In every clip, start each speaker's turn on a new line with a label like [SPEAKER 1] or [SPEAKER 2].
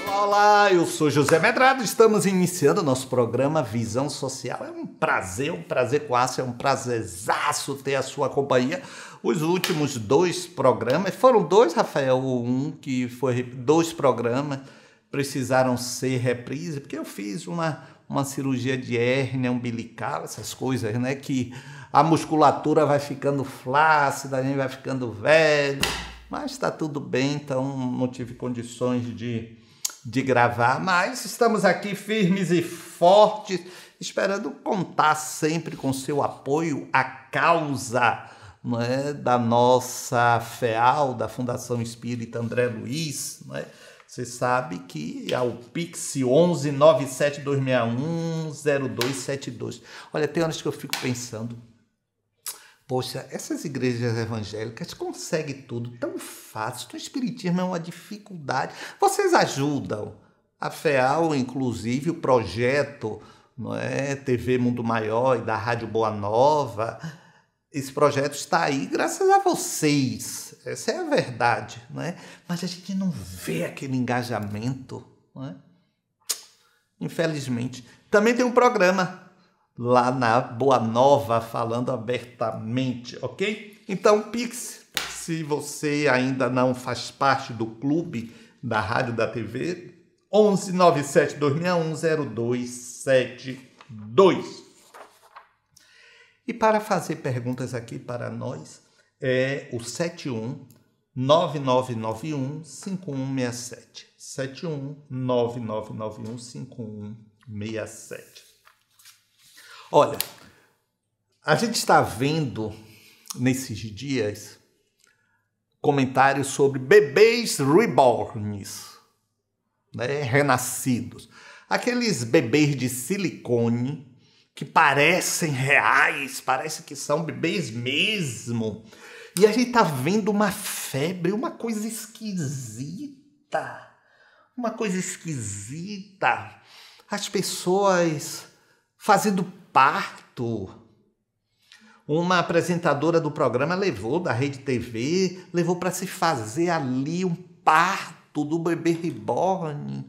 [SPEAKER 1] Olá, eu sou José Medrado, estamos iniciando o nosso programa Visão Social. É um prazer com aço, é um prazerzaço ter a sua companhia. Os últimos dois programas, foram dois, Rafael, que foi dois programas, precisaram ser reprise, porque eu fiz uma cirurgia de hérnia umbilical, essas coisas, né, que a musculatura vai ficando flácida, a gente vai ficando velho, mas está tudo bem, então não tive condições de gravar, mas estamos aqui firmes e fortes, esperando contar sempre com seu apoio à causa, não é, da nossa FEAL, da Fundação Espírita André Luiz, não é? Você sabe que é o Pix 11 97 261 0272. Olha, tem horas que eu fico pensando, poxa, essas igrejas evangélicas conseguem tudo tão fácil. O espiritismo é uma dificuldade. Vocês ajudam a FEAL, inclusive o projeto, não é, TV Mundo Maior e da Rádio Boa Nova. Esse projeto está aí graças a vocês. Essa é a verdade, não é? Mas a gente não vê aquele engajamento, não é? Infelizmente. Também tem um programa lá na Boa Nova, falando abertamente, ok? Então, Pix, se você ainda não faz parte do clube da rádio da TV, 11 97 261 0272. E para fazer perguntas aqui para nós, é o 71 9991 5167. 71 9991 5167. Olha, a gente está vendo nesses dias comentários sobre bebês reborns, né, renascidos. Aqueles bebês de silicone que parecem reais, parece que são bebês mesmo. E a gente está vendo uma febre, uma coisa esquisita. Uma coisa esquisita. As pessoas fazendo parto. Uma apresentadora do programa levou da Rede TV, levou para se fazer ali um parto do bebê reborn.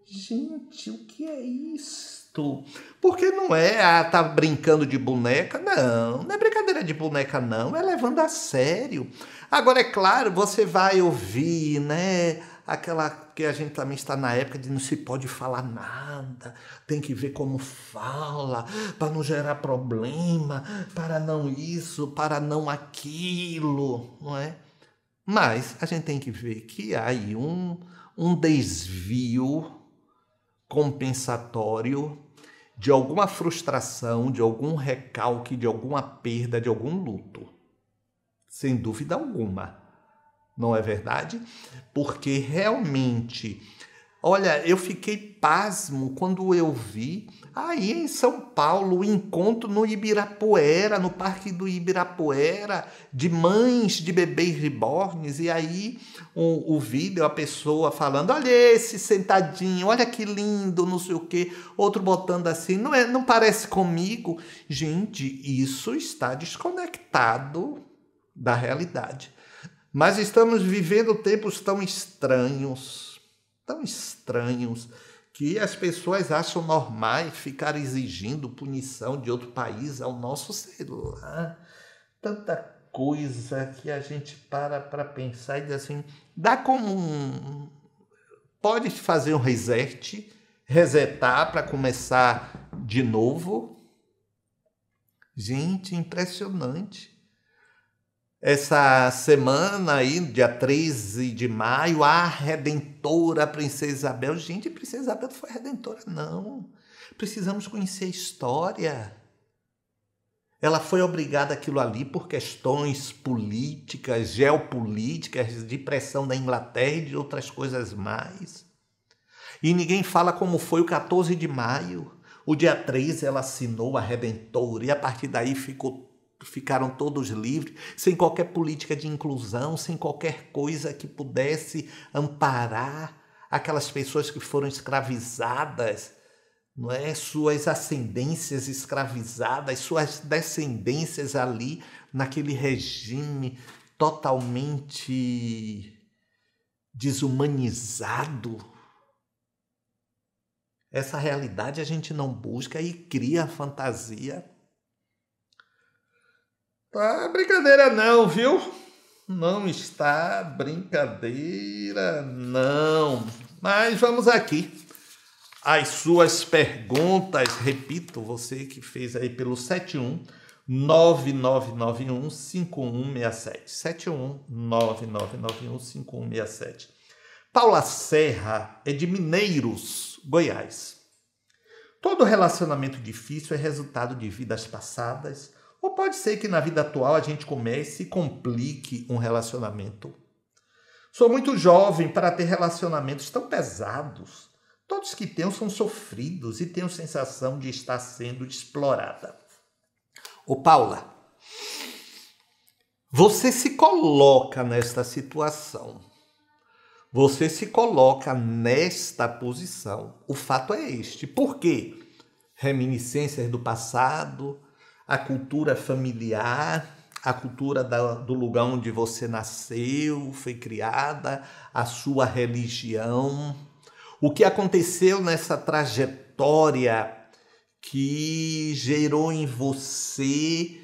[SPEAKER 1] Gente, o que é isto? Porque não é, tá brincando de boneca, não é brincadeira de boneca não, é levando a sério. Agora, é claro, você vai ouvir, né, aquela que a gente também está na época de não se pode falar nada, tem que ver como fala, para não gerar problema, para não isso, para não aquilo, não é? Mas a gente tem que ver que há aí um desvio compensatório de alguma frustração, de algum recalque, de alguma perda, de algum luto. Sem dúvida alguma. Não é verdade? Porque realmente, olha, eu fiquei pasmo quando eu vi aí em São Paulo o encontro no Ibirapuera, no Parque do Ibirapuera, de mães de bebês reborns, e aí o vídeo, a pessoa falando, olha esse sentadinho, olha que lindo, não sei o quê, outro botando assim, não parece comigo. Gente, isso está desconectado da realidade. Mas estamos vivendo tempos tão estranhos, que as pessoas acham normais ficar exigindo punição de outro país ao nosso celular. Tanta coisa que a gente para pensar e diz assim, dá como pode fazer um resetar para começar de novo? Gente, impressionante. Essa semana aí, dia 13 de maio, a Redentora, a Princesa Isabel. Gente, a Princesa Isabel não foi redentora, não. Precisamos conhecer a história. Ela foi obrigada àquilo ali por questões políticas, geopolíticas, de pressão da Inglaterra e de outras coisas mais. E ninguém fala como foi o 14 de maio. O dia 13 ela assinou a Redentor e a partir daí ficaram todos livres, sem qualquer política de inclusão, sem qualquer coisa que pudesse amparar aquelas pessoas que foram escravizadas, não é? Suas ascendências escravizadas, suas descendências ali naquele regime totalmente desumanizado. Essa realidade a gente não busca e cria a fantasia. Tá brincadeira não, viu? Não está brincadeira não. Mas vamos aqui. As suas perguntas, repito, você que fez aí pelo 71999915167. 71999915167. Paula Serra é de Mineiros, Goiás. Todo relacionamento difícil é resultado de vidas passadas, ou pode ser que na vida atual a gente comece e complique um relacionamento. Sou muito jovem para ter relacionamentos tão pesados. Todos que tenho são sofridos e tenho sensação de estar sendo explorada. Ô Paula, você se coloca nesta situação. Você se coloca nesta posição. O fato é este. Por quê? Reminiscências do passado, a cultura familiar, a cultura do lugar onde você nasceu, foi criada, a sua religião. O que aconteceu nessa trajetória que gerou em você,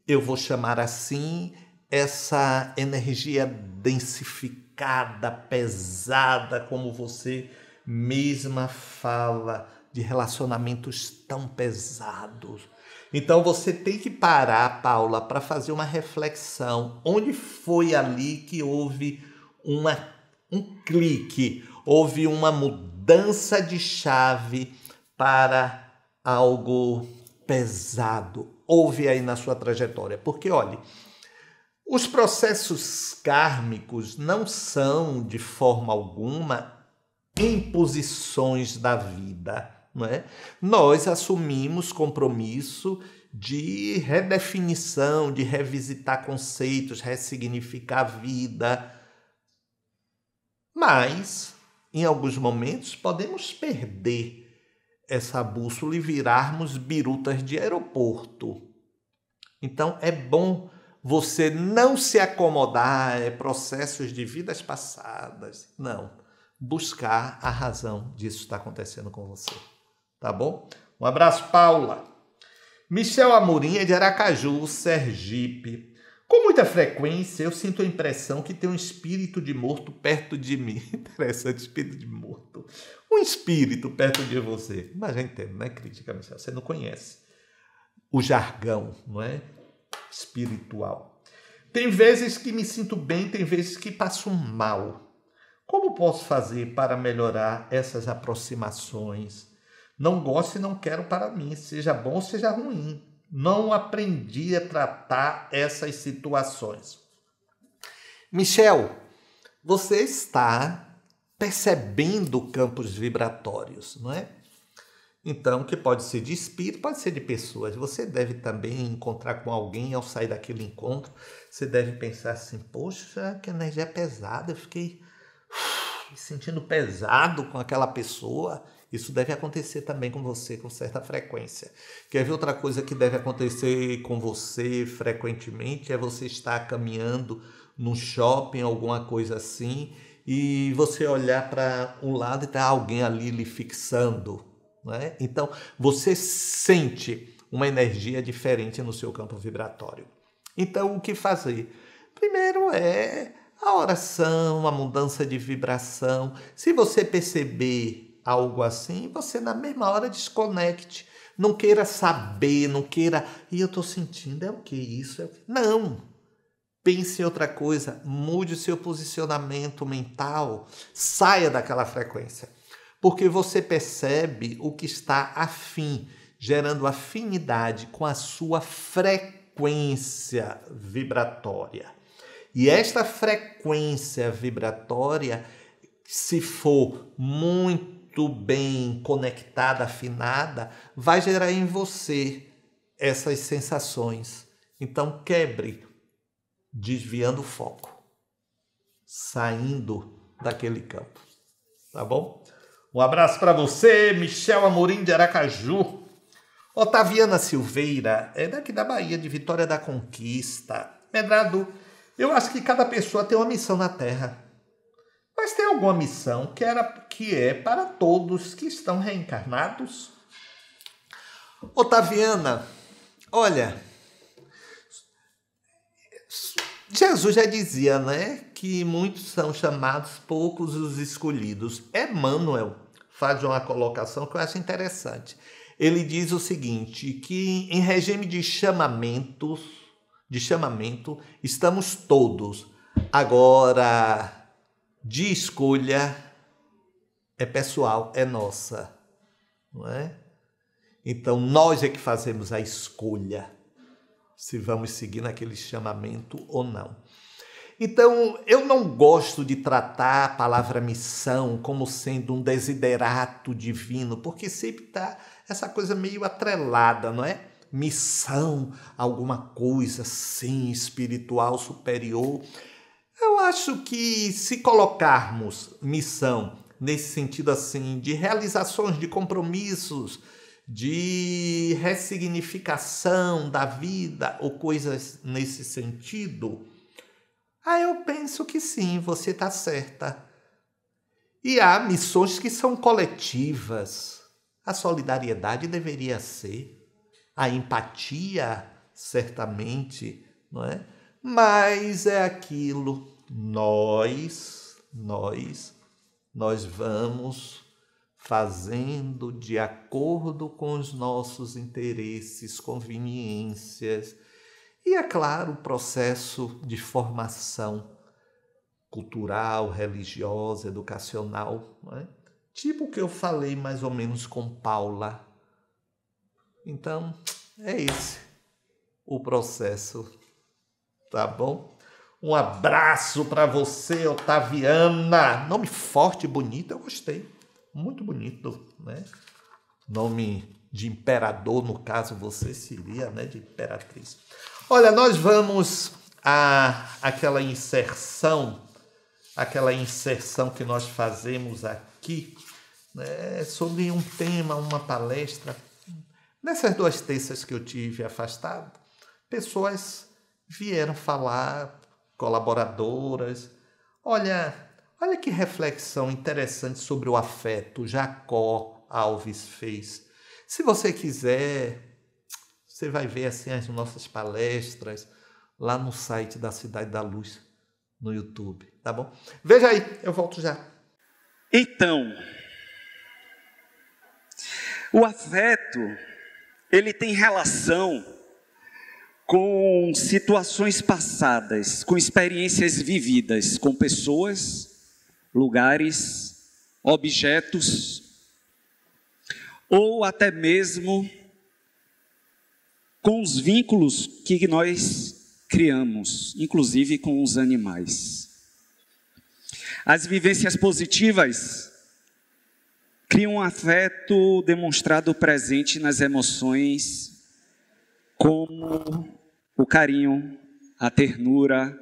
[SPEAKER 1] eu vou chamar assim, essa energia densificada, pesada, como você mesma fala, de relacionamentos tão pesados. Então você tem que parar, Paula, para fazer uma reflexão. Onde foi ali que houve um clique, houve uma mudança de chave para algo pesado? Houve aí na sua trajetória. Porque, olha, os processos kármicos não são, de forma alguma, imposições da vida, não é? Nós assumimos compromisso de redefinição, de revisitar conceitos, ressignificar a vida. Mas, em alguns momentos, podemos perder essa bússola e virarmos birutas de aeroporto. Então, é bom você não se acomodar a processos de vidas passadas. Não. Buscar a razão disso está acontecendo com você. Tá bom? Um abraço, Paula. Michel Amorim é de Aracaju, Sergipe. Com muita frequência, eu sinto a impressão que tem um espírito de morto perto de mim. Interessante, espírito de morto. Um espírito perto de você. Mas já entendo, né, crítica, Michel? Você não conhece o jargão, não é? Espiritual. Tem vezes que me sinto bem, tem vezes que passo mal. Como posso fazer para melhorar essas aproximações? Não gosto e não quero para mim, seja bom ou seja ruim. Não aprendi a tratar essas situações. Michel, você está percebendo campos vibratórios, não é? Então, que pode ser de espírito, pode ser de pessoas. Você deve também encontrar com alguém ao sair daquele encontro. Você deve pensar assim, poxa, que energia pesada, eu fiquei me sentindo pesado com aquela pessoa. Isso deve acontecer também com você com certa frequência. Quer ver outra coisa que deve acontecer com você frequentemente? É você estar caminhando num shopping, alguma coisa assim, e você olhar para um lado e tá alguém ali lhe fixando. Não é? Então, você sente uma energia diferente no seu campo vibratório. Então, o que fazer? Primeiro é a oração, a mudança de vibração. Se você perceber algo assim, você na mesma hora desconecte. Não queira saber, não queira... E eu estou sentindo, é o que isso? Não! Pense em outra coisa, mude o seu posicionamento mental, saia daquela frequência. Porque você percebe o que está afim, gerando afinidade com a sua frequência vibratória. E esta frequência vibratória, se for muito muito bem conectada, afinada, vai gerar em você essas sensações. Então, quebre, desviando o foco, saindo daquele campo. Tá bom? Um abraço para você, Michel Amorim de Aracaju. Otaviana Silveira, é daqui da Bahia, de Vitória da Conquista. Medrado, eu acho que cada pessoa tem uma missão na Terra. Mas tem alguma missão que é para todos que estão reencarnados? Otaviana, olha, Jesus já dizia, né, que muitos são chamados, poucos os escolhidos. Emmanuel faz uma colocação que eu acho interessante. Ele diz o seguinte, que em regime de chamamento estamos todos. Agora, de escolha é pessoal, é nossa, não é? Então, nós é que fazemos a escolha, se vamos seguir naquele chamamento ou não. Então, eu não gosto de tratar a palavra missão como sendo um desiderato divino, porque sempre está essa coisa meio atrelada, não é? Missão, alguma coisa, sim, espiritual, superior. Eu acho que se colocarmos missão nesse sentido assim, de realizações, de compromissos, de ressignificação da vida ou coisas nesse sentido, eu penso que sim, você está certa. E há missões que são coletivas. A solidariedade deveria ser, a empatia, certamente, não é? Mas é aquilo, nós vamos fazendo de acordo com os nossos interesses, conveniências. E, é claro, o processo de formação cultural, religiosa, educacional, não é? Tipo o que eu falei mais ou menos com Paula. Então, é esse o processo, tá bom? Um abraço para você, Otaviana. Nome forte e bonito, eu gostei. Muito bonito, né? Nome de imperador, no caso, você seria, né, de imperatriz. Olha, nós vamos àquela inserção que nós fazemos aqui, né, sobre um tema, uma palestra. Nessas 2 terças que eu tive afastado, pessoas vieram falar, colaboradoras. Olha que reflexão interessante sobre o afeto Jacó Alves fez. Se você quiser, você vai ver assim as nossas palestras lá no site da Cidade da Luz, no YouTube, tá bom? Veja aí, eu volto já.
[SPEAKER 2] Então, o afeto, ele tem relação com situações passadas, com experiências vividas, com pessoas, lugares, objetos, ou até mesmo com os vínculos que nós criamos, inclusive com os animais. As vivências positivas criam um afeto demonstrado presente nas emoções, como o carinho, a ternura,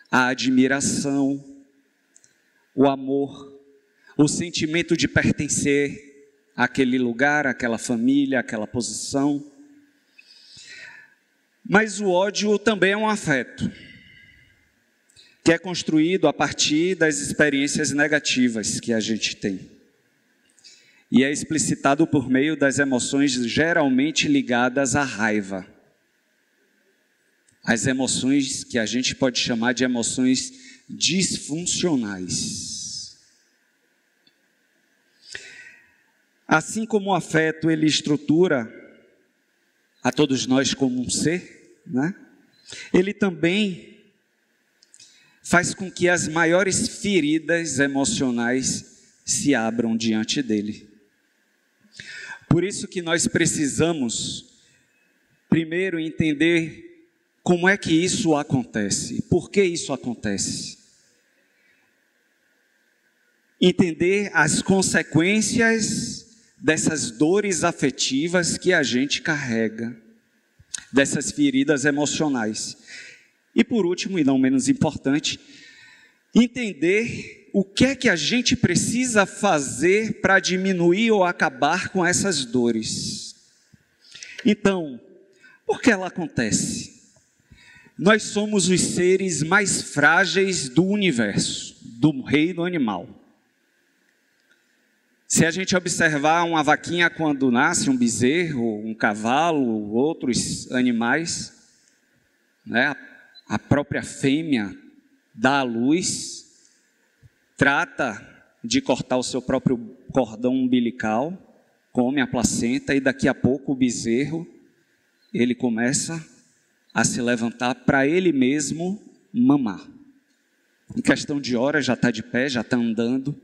[SPEAKER 2] a admiração, o amor, o sentimento de pertencer àquele lugar, àquela família, àquela posição. Mas o ódio também é um afeto, que é construído a partir das experiências negativas que a gente tem. E é explicitado por meio das emoções geralmente ligadas à raiva. As emoções que a gente pode chamar de emoções disfuncionais. Assim como o afeto, ele estrutura a todos nós como um ser, né? Ele também faz com que as maiores feridas emocionais se abram diante dele. Por isso que nós precisamos, primeiro, entender como é que isso acontece, por que isso acontece. entender as consequências dessas dores afetivas que a gente carrega, dessas feridas emocionais. E por último, e não menos importante, entender o que é que a gente precisa fazer para diminuir ou acabar com essas dores. Então, por que ela acontece? Nós somos os seres mais frágeis do universo, do reino animal. Se a gente observar uma vaquinha quando nasce, um bezerro, um cavalo, outros animais, né, a própria fêmea dá à luz, trata de cortar o seu próprio cordão umbilical, come a placenta e daqui a pouco o bezerro, ele começa a se levantar para ele mesmo mamar. Em questão de horas já está de pé, já está andando.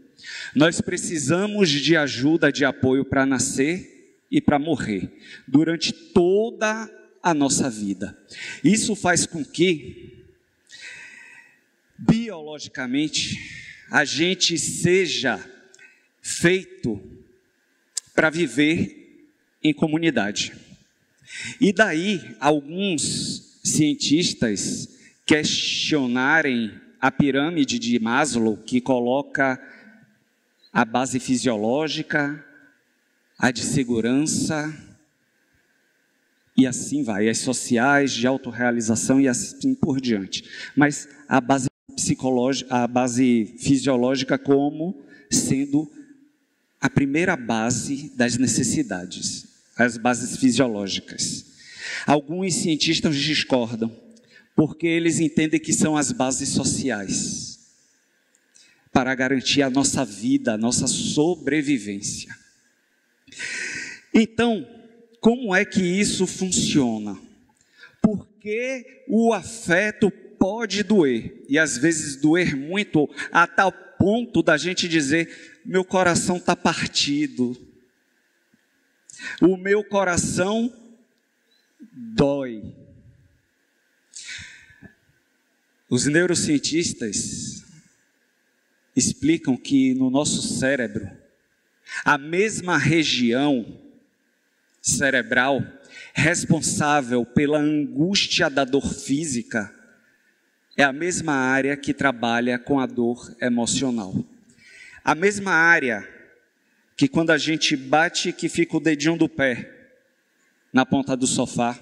[SPEAKER 2] Nós precisamos de ajuda, de apoio para nascer e para morrer, durante toda a nossa vida. Isso faz com que, biologicamente, a gente seja feito para viver em comunidade. E daí, alguns cientistas questionarem a pirâmide de Maslow, que coloca a base fisiológica, a de segurança, e assim vai, as sociais, de autorrealização e assim por diante. Mas a base psicológica, a base fisiológica como sendo a primeira base das necessidades, as bases fisiológicas. Alguns cientistas discordam, porque eles entendem que são as bases sociais, para garantir a nossa vida, a nossa sobrevivência. Então, como é que isso funciona? Porque o afeto pode doer, e às vezes doer muito, a tal ponto da gente dizer, meu coração está partido, o meu coração dói. Os neurocientistas explicam que no nosso cérebro, a mesma região cerebral responsável pela angústia da dor física é a mesma área que trabalha com a dor emocional. A mesma área que quando a gente bate, que fica o dedinho do pé na ponta do sofá,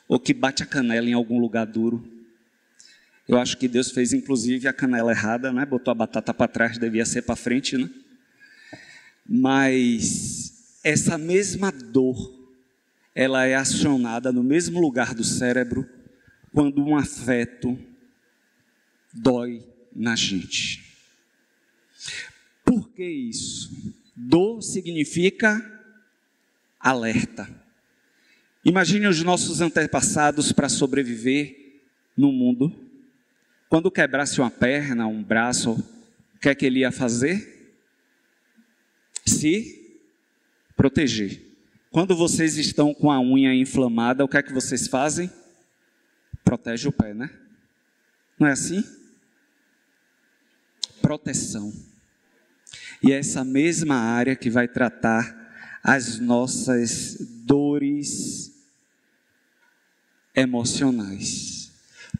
[SPEAKER 2] ou que bate a canela em algum lugar duro. Eu acho que Deus fez, inclusive, a canela errada, né? Botou a batata para trás, devia ser para frente, né? Mas essa mesma dor, ela é acionada no mesmo lugar do cérebro quando um afeto dói na gente. Por que isso? Dor significa alerta. Imagine os nossos antepassados para sobreviver no mundo. Quando quebrasse uma perna, um braço, o que é que ele ia fazer? Se proteger. Quando vocês estão com a unha inflamada, o que é que vocês fazem? Protege o pé, né? Não é assim? Proteção. E é essa mesma área que vai tratar as nossas dores emocionais.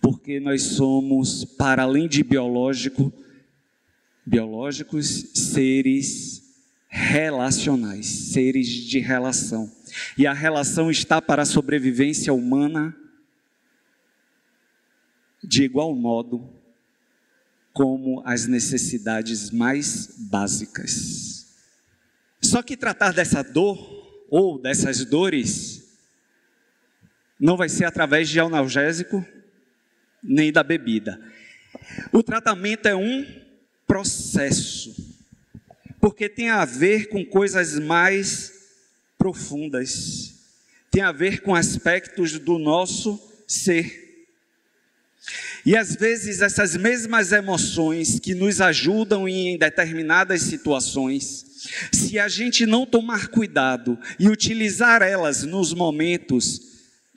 [SPEAKER 2] Porque nós somos, para além de biológicos, seres relacionais, seres de relação. E a relação está para a sobrevivência humana de igual modo como as necessidades mais básicas. Só que tratar dessa dor, ou dessas dores, não vai ser através de analgésico, nem da bebida. O tratamento é um processo, porque tem a ver com coisas mais profundas, tem a ver com aspectos do nosso ser. E às vezes essas mesmas emoções que nos ajudam em determinadas situações, se a gente não tomar cuidado e utilizar elas nos momentos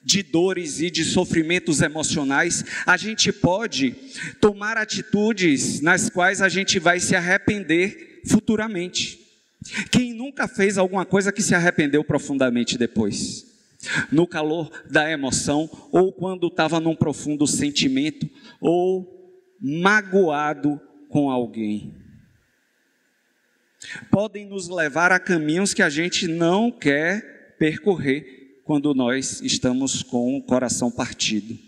[SPEAKER 2] de dores e de sofrimentos emocionais, a gente pode tomar atitudes nas quais a gente vai se arrepender futuramente. Quem nunca fez alguma coisa que se arrependeu profundamente depois? No calor da emoção, ou quando estava num profundo sentimento, ou magoado com alguém. Podem nos levar a caminhos que a gente não quer percorrer quando nós estamos com o coração partido.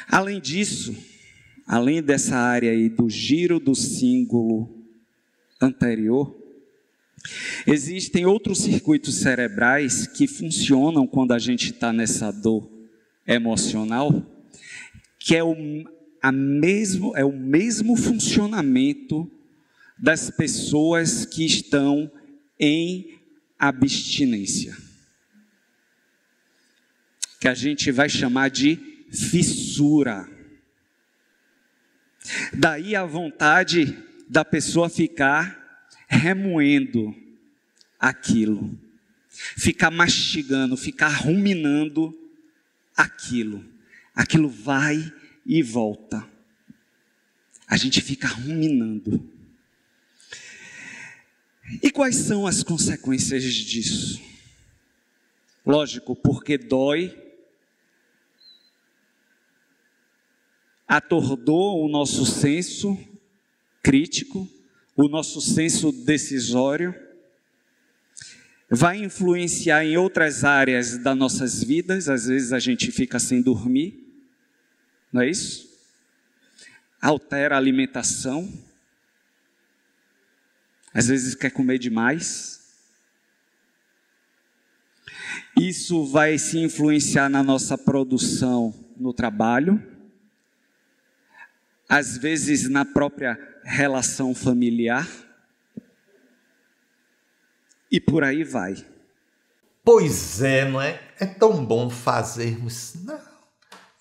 [SPEAKER 2] Além disso, além dessa área aí do giro do símbolo anterior, existem outros circuitos cerebrais que funcionam quando a gente está nessa dor emocional, que é o mesmo funcionamento das pessoas que estão em abstinência, que a gente vai chamar de fissura. Daí a vontade da pessoa ficar remoendo aquilo, ficar mastigando, ficar ruminando aquilo. Aquilo vai e volta. A gente fica ruminando. E quais são as consequências disso? Lógico, porque dói, atordou o nosso senso crítico, o nosso senso decisório, vai influenciar em outras áreas das nossas vidas. Às vezes a gente fica sem dormir, não é isso? Altera a alimentação, às vezes quer comer demais. Isso vai se influenciar na nossa produção no trabalho, às vezes na própria relação familiar, e por aí vai.
[SPEAKER 1] Pois é, não é? É tão bom fazermos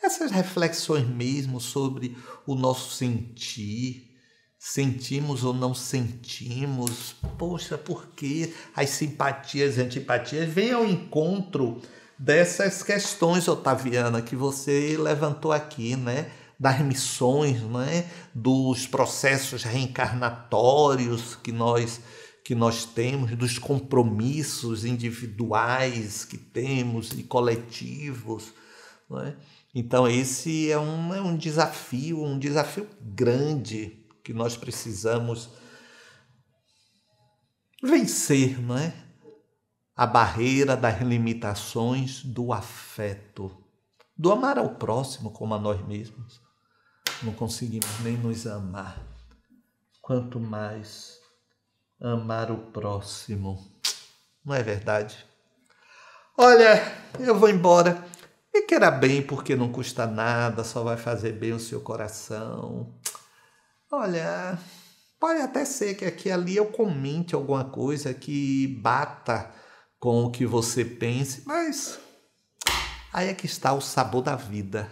[SPEAKER 1] essas reflexões mesmo sobre o nosso sentir. Sentimos ou não sentimos? Poxa, por que as simpatias e antipatias vêm ao encontro dessas questões, Otaviana, que você levantou aqui, né? Das missões, né? Dos processos reencarnatórios que nós temos, dos compromissos individuais que temos e coletivos, não é? Então esse é um desafio grande que nós precisamos vencer, não é? A barreira das limitações do afeto, do amar ao próximo como a nós mesmos. Não conseguimos nem nos amar, quanto mais amar o próximo. Não é verdade? Olha, eu vou embora. Me queira bem, porque não custa nada, só vai fazer bem o seu coração. Olha, pode até ser que aqui e ali eu comente alguma coisa que bata com o que você pense, mas aí é que está o sabor da vida.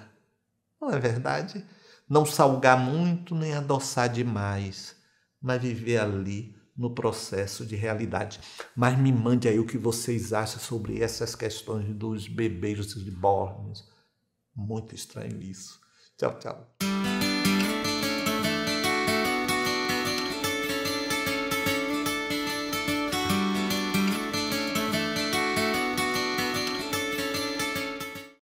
[SPEAKER 1] Não é verdade? Não salgar muito nem adoçar demais, mas viver ali no processo de realidade. Mas me mande aí o que vocês acham sobre essas questões dos bebês reborns. Muito estranho isso. Tchau, tchau.